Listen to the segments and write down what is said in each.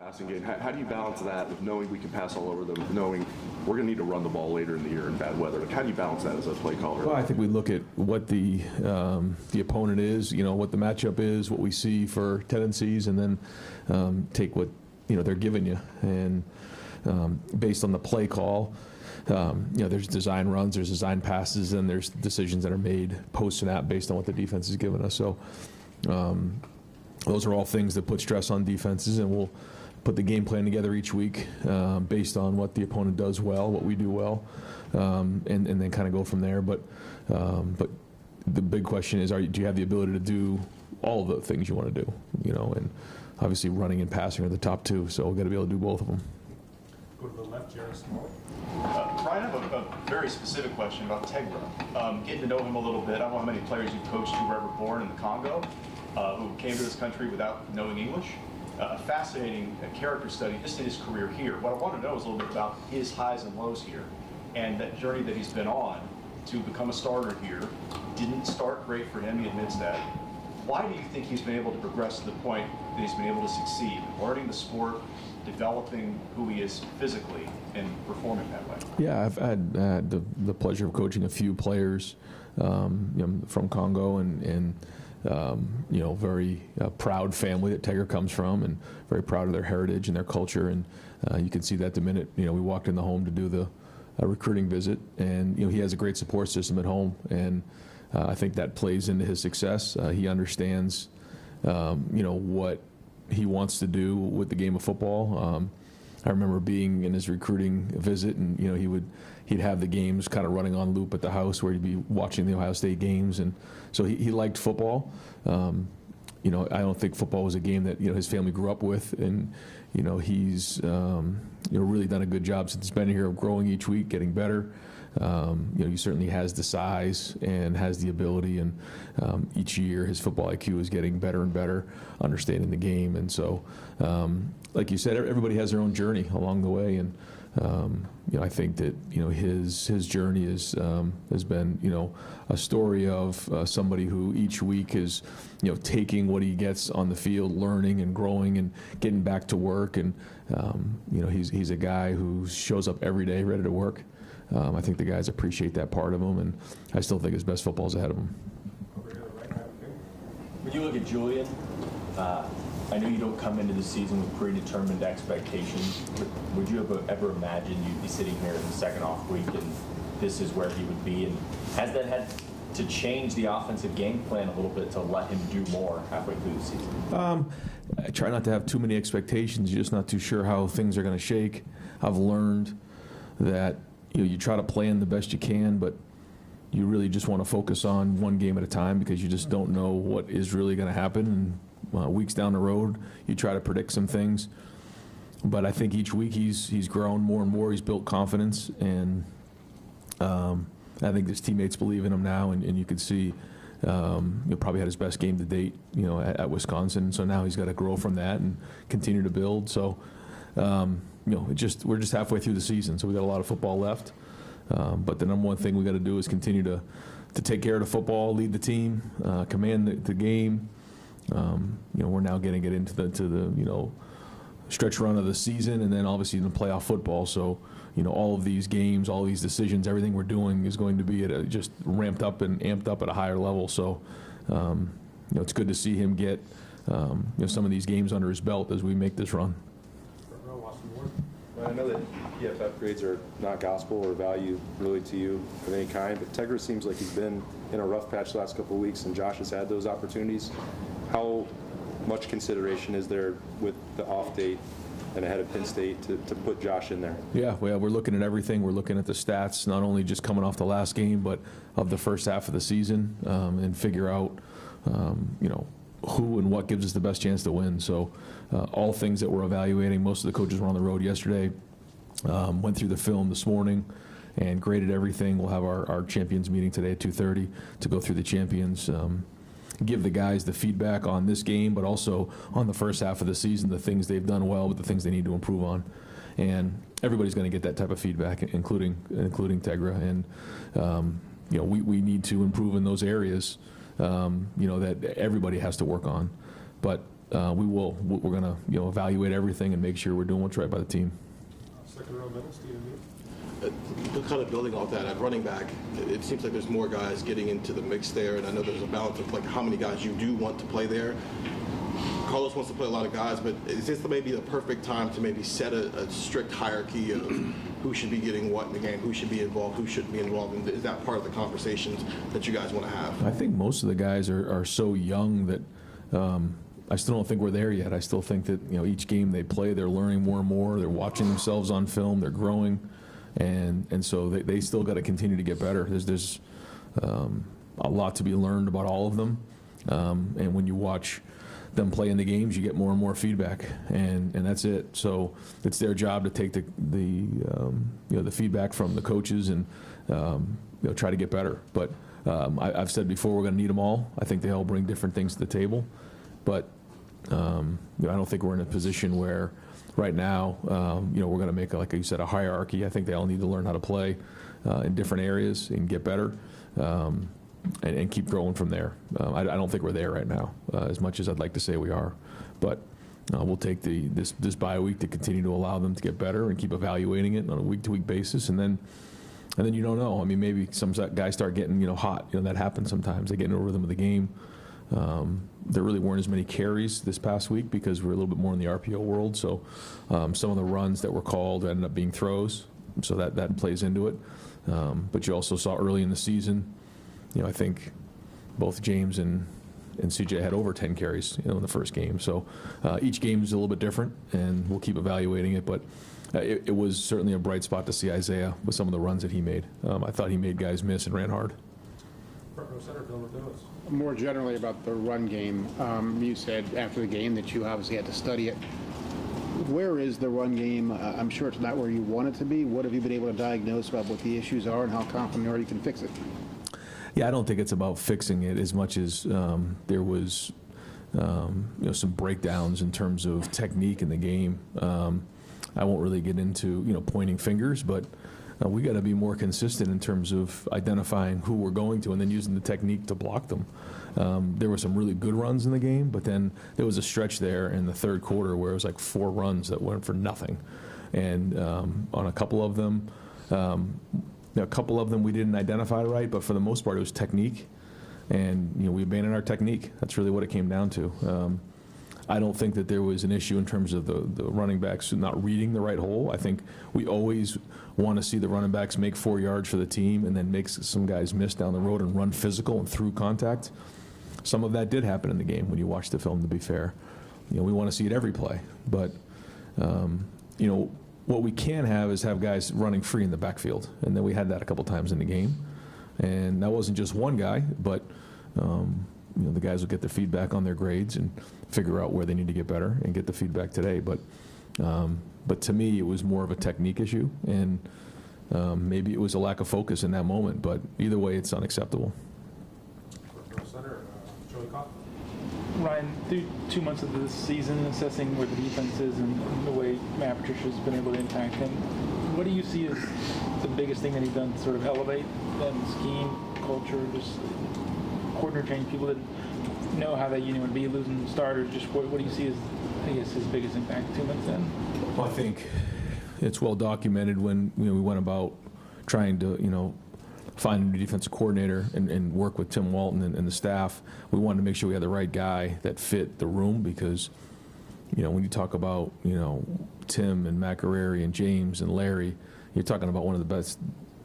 Passing game. How do you balance that with knowing we can pass all over them, knowing we're going to need to run the ball later in the year in bad weather? Like, how do you balance that as a play caller? Well, I think we look at what the opponent is, what the matchup is, what we see for tendencies, and then take what they're giving you, and based on the play call. There's design runs, there's design passes, and there's decisions that are made post-snap based on what the defense is giving us. So those are all things that put stress on defenses, and we'll put the game plan together each week based on what the opponent does well, what we do well, and then kind of go from there. But the big question is, do you have the ability to do all of the things you want to do? And obviously running and passing are the top two, so we've got to be able to do both of them. Go to the left, Jared Small. Brian, I have a very specific question about Tegra. Getting to know him a little bit, I don't know how many players you've coached who were ever born in the Congo, who came to this country without knowing English. A fascinating character study just in his career here. What I want to know is a little bit about his highs and lows here, and that journey that he's been on to become a starter here. Didn't start great for him, he admits that. Why do you think he's been able to progress to the point that he's been able to succeed, learning the sport, developing who he is physically, and performing that way? Yeah, I've had the pleasure of coaching a few players from Congo, and very proud family that Tegra comes from, and very proud of their heritage and their culture. And you can see that the minute we walked in the home to do the recruiting visit, and he has a great support system at home, and I think that plays into his success. He understands what he wants to do with the game of football. I remember being in his recruiting visit, and he'd have the games kind of running on loop at the house where he'd be watching the Ohio State games, and so he liked football. I don't think football was a game that his family grew up with, and he's really done a good job since he's been here of growing each week, getting better. He certainly has the size and has the ability, and each year his football IQ is getting better and better, understanding the game. And so, like you said, everybody has their own journey along the way, and I think that his journey has been a story of somebody who each week is taking what he gets on the field, learning and growing and getting back to work, and he's a guy who shows up every day ready to work. I think the guys appreciate that part of him, and I still think his best football is ahead of him. When you look at Julian, I know you don't come into the season with predetermined expectations. Would you ever imagine you'd be sitting here in the second off week and this is where he would be? And has that had to change the offensive game plan a little bit to let him do more halfway through the season? I try not to have too many expectations. You're just not too sure how things are going to shake. I've learned that you try to plan the best you can, but you really just want to focus on one game at a time, because you just don't know what is really going to happen. And weeks down the road, you try to predict some things. But I think each week he's grown more and more. He's built confidence, and I think his teammates believe in him now. And you could see he probably had his best game to date, at Wisconsin. So now he's got to grow from that and continue to build. So. We're just halfway through the season, so we got a lot of football left. But the number one thing we got to do is continue to take care of the football, lead the team, command the game. We're now getting it into the stretch run of the season, and then obviously in the playoff football. So all of these games, all these decisions, everything we're doing is going to be just ramped up and amped up at a higher level. So it's good to see him get some of these games under his belt as we make this run. I know that PFF grades are not gospel or value really to you of any kind, but Tegra seems like he's been in a rough patch the last couple of weeks, and Josh has had those opportunities. How much consideration is there with the off date and ahead of Penn State to put Josh in there? Yeah, well, we're looking at everything. We're looking at the stats, not only just coming off the last game, but of the first half of the season, and figure out, who and what gives us the best chance to win. So all things that we're evaluating. Most of the coaches were on the road yesterday, went through the film this morning and graded everything. We'll have our champions meeting today at 2:30 to go through the champions, give the guys the feedback on this game, but also on the first half of the season, the things they've done well, but the things they need to improve on. And everybody's going to get that type of feedback, including Tegra. And we need to improve in those areas. That everybody has to work on. But we're going to evaluate everything and make sure we're doing what's right by the team. Second row middle, Stephen Meade. Kind of building off that, at running back, it seems like there's more guys getting into the mix there, and I know there's a balance of like how many guys you do want to play there. Carlos wants to play a lot of guys, but is this maybe the perfect time to maybe set a strict hierarchy of who should be getting what in the game, who should be involved, who shouldn't be involved, and is that part of the conversations that you guys want to have? I think most of the guys are so young that I still don't think we're there yet. I still think that each game they play, they're learning more and more. They're watching themselves on film. They're growing, and so they still got to continue to get better. There's a lot to be learned about all of them, and when you watch them play in the games, you get more and more feedback, and that's it. So it's their job to take the feedback from the coaches and try to get better. But I've said before, we're going to need them all. I think they all bring different things to the table, but I don't think we're in a position where right now we're going to make, like you said, a hierarchy. I think they all need to learn how to play in different areas and get better. And keep growing from there. I don't think we're there right now, as much as I'd like to say we are. But we'll take this bye week to continue to allow them to get better and keep evaluating it on a week-to-week basis. And then you don't know. I mean, maybe some guys start getting hot. That happens sometimes. They get into a rhythm of the game. There really weren't as many carries this past week because we're a little bit more in the RPO world. So some of the runs that were called ended up being throws. So that plays into it. But you also saw early in the season, I think both James and CJ had over 10 carries, in the first game. So each game is a little bit different, and we'll keep evaluating it. But it was certainly a bright spot to see Isaiah with some of the runs that he made. I thought he made guys miss and ran hard. Front row center, Bill Lewis. More generally about the run game, you said after the game that you obviously had to study it. Where is the run game? I'm sure it's not where you want it to be. What have you been able to diagnose about what the issues are and how confident are you can fix it? Yeah, I don't think it's about fixing it as much as there was some breakdowns in terms of technique in the game. I won't really get into pointing fingers, but we got to be more consistent in terms of identifying who we're going to and then using the technique to block them. There were some really good runs in the game, but then there was a stretch there in the third quarter where it was like 4 runs that went for nothing, and on a couple of them. A couple of them we didn't identify right, but for the most part it was technique, and we abandoned our technique. That's really what it came down to. I don't think that there was an issue in terms of the running backs not reading the right hole. I think we always want to see the running backs make 4 yards for the team and then make some guys miss down the road and run physical and through contact. Some of that did happen in the game when you watch the film, to be fair. We want to see it every play, but what we can have is have guys running free in the backfield, and then we had that a couple times in the game, and that wasn't just one guy, but the guys will get the feedback on their grades and figure out where they need to get better and get the feedback today. But to me, it was more of a technique issue, and maybe it was a lack of focus in that moment. But either way, it's unacceptable. Front row center, Joey Kaufman. Ryan, through 2 months of this season, assessing where the defense is and the way Matt Patricia's been able to impact him, what do you see as the biggest thing that he's done to sort of elevate them, scheme, culture, just coordinator training people that know how that unit would be, losing starters? Just what do you see as, his biggest impact 2 months in? Well, I think it's well documented when we went about trying to find a new defensive coordinator and work with Tim Walton and the staff. We wanted to make sure we had the right guy that fit the room, because when you talk about Tim and McArary and James and Larry, you're talking about one of the best,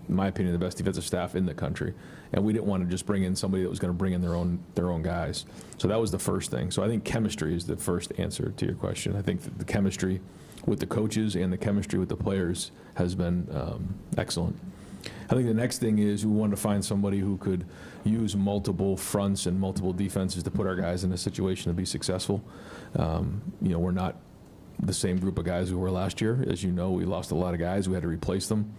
in my opinion, the best defensive staff in the country. And we didn't want to just bring in somebody that was going to bring in their own guys. So that was the first thing. So I think chemistry is the first answer to your question. I think that the chemistry with the coaches and the chemistry with the players has been excellent. I think the next thing is we wanted to find somebody who could use multiple fronts and multiple defenses to put our guys in a situation to be successful. We're not the same group of guys we were last year. As you know, we lost a lot of guys. We had to replace them.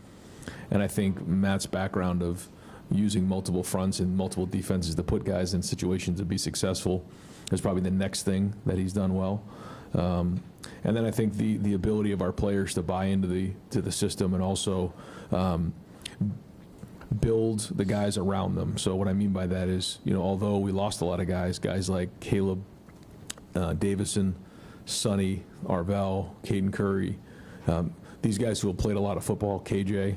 And I think Matt's background of using multiple fronts and multiple defenses to put guys in situations to be successful is probably the next thing that he's done well. And then I think the ability of our players to buy into the system and also build the guys around them. So what I mean by that is, although we lost a lot of guys like Caleb, Davison, Sonny, Arvell, Caden Curry, these guys who have played a lot of football, KJ,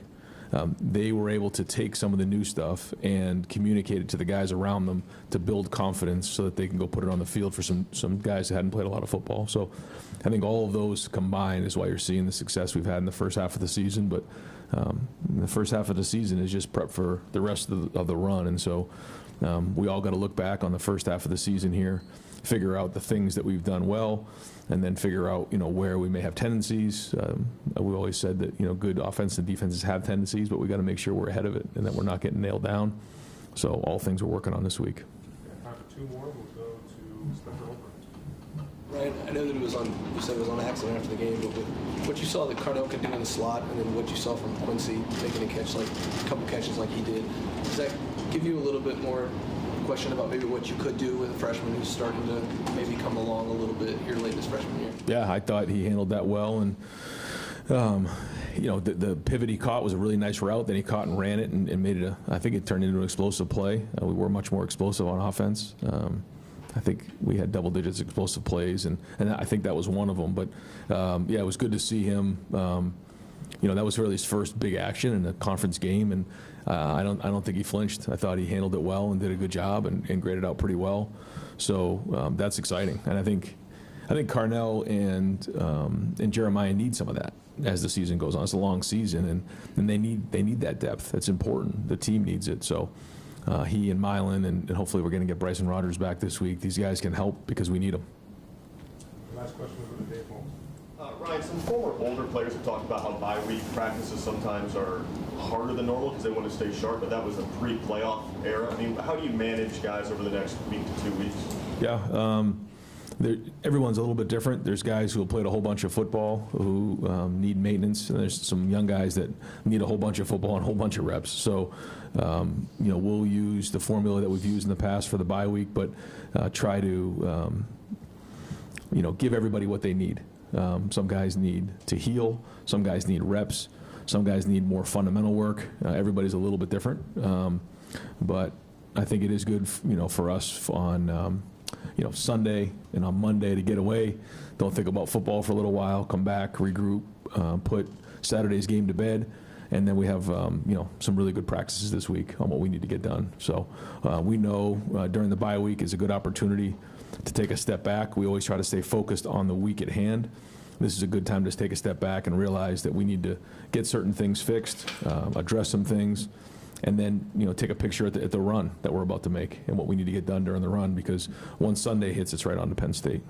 they were able to take some of the new stuff and communicate it to the guys around them to build confidence so that they can go put it on the field for some guys that hadn't played a lot of football. So I think all of those combined is why you're seeing the success we've had in the first half of the season. But the first half of the season is just prep for the rest of the run. And so we all got to look back on the first half of the season here, figure out the things that we've done well, and then figure out, where we may have tendencies. We always said that, good offense and defenses have tendencies, but we got to make sure we're ahead of it and that we're not getting nailed down. So all things we're working on this week. Time for 2 more. We'll go to Spencer Holbrook. Ryan, I know that you said it was on accident after the game, but with what you saw that Carnell could do in the slot, and then what you saw from Quincy making a couple catches like he did, does that give you a little bit more question about maybe what you could do with a freshman who's starting to maybe come along a little bit here late this freshman year? Yeah, I thought he handled that well, and the pivot he caught was a really nice route. Then he caught and ran it and made it I think it turned into an explosive play. We were much more explosive on offense. I think we had double digits explosive plays, and I think that was one of them. But yeah, it was good to see him. That was really his first big action in a conference game, and I don't think he flinched. I thought he handled it well and did a good job and graded out pretty well. So that's exciting, and I think Carnell and Jeremiah need some of that as the season goes on. It's a long season, and they need that depth. That's important. The team needs it. So he and Milan, and hopefully we're going to get Bryson Rogers back this week. These guys can help because we need them. Last question will go to Dave Holmes. Ryan, some former older players have talked about how bye week practices sometimes are harder than normal because they want to stay sharp, but that was a pre-playoff era. I mean, how do you manage guys over the next week to 2 weeks? Yeah, everyone's a little bit different. There's guys who have played a whole bunch of football who need maintenance, and there's some young guys that need a whole bunch of football and a whole bunch of reps. So, we'll use the formula that we've used in the past for the bye week, but try to, give everybody what they need. Some guys need to heal. Some guys need reps. Some guys need more fundamental work. Everybody's a little bit different. But I think it is good, for us on, Sunday and on Monday to get away. Don't think about football for a little while. Come back, regroup, put Saturday's game to bed. And then we have, some really good practices this week on what we need to get done. So we know during the bye week is a good opportunity to take a step back. We always try to stay focused on the week at hand. This is a good time to take a step back and realize that we need to get certain things fixed, address some things, and then take a picture at the run that we're about to make and what we need to get done during the run, because once Sunday hits, it's right on to Penn State.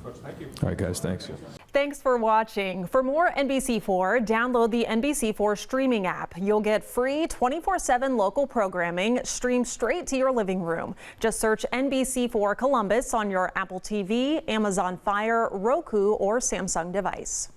Coach, thank you. All right, guys, thanks. Thanks for watching. For more NBC4, download the NBC4 streaming app. You'll get free 24/7 local programming streamed straight to your living room. Just search NBC4 Columbus on your Apple TV, Amazon Fire, Roku, or Samsung device.